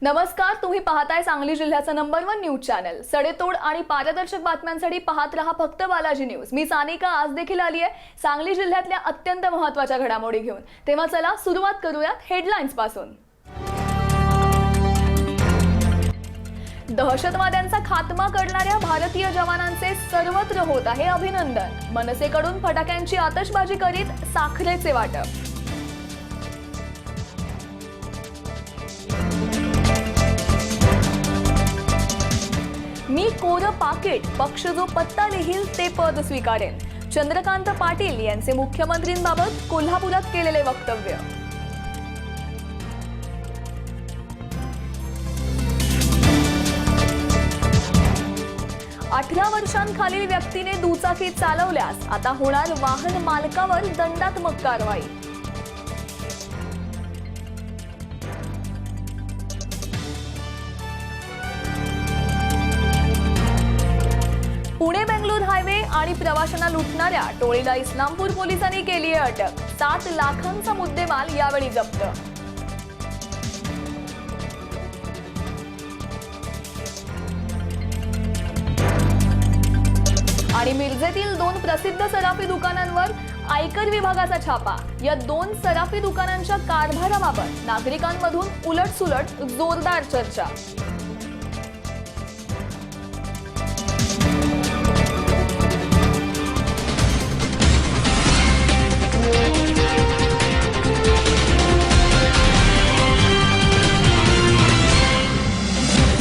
नमस्कार, तुम्ही पाहताय सांगली जिल्ह्याचा नंबर 1 न्यूज चॅनल। सडेतोड आणि पारदर्शक बातम्यांसाठी पाहत रहा फक्त बालाजी न्यूज। मी सानिका आज देखील आली आहे सांगली जिल्ह्यातल्या अत्यंत महत्त्वाच्या घडामोडी घेऊन। तेव्हा चला सुरुवात करूयात हेडलाईन्स पासून। दहशतवाद्यांचा खात्मा करणाऱ्या भारतीय जवानांचे सर्वत्र होत आहे अभिनंदन। मनसेकडून फटाक्यांची आतषबाजी करीत साखरेचे वाटप। मी कोरं पाकिट, पक्ष जो पत्ता लिहिल ते पद स्वीकारेन। चंद्रकांत पाटील यांचे मुख्यमंत्रींबाबत कोल्हापुरात केलेले वक्तव्य। अठरा वर्षांखालील व्यक्तीने दुचाकी चालवल्यास आता होणार वाहन मालकावर दंडात्मक कारवाई। पुणे बेंगळूर हायवे आणि प्रवाशांना लुटणाऱ्या टोळीला इस्लामपूर पोलिसांनी केली आहे अटक। 7 लाखांचा मुद्देमाल यावेळी जप्त। आणि मिरजेतील 2 प्रसिद्ध सराफी दुकानांवर आयकर विभागाचा छापा। या 2 सराफी दुकानांच्या कारभाराबाबत नागरिकांमधून उलटसुलट जोरदार चर्चा।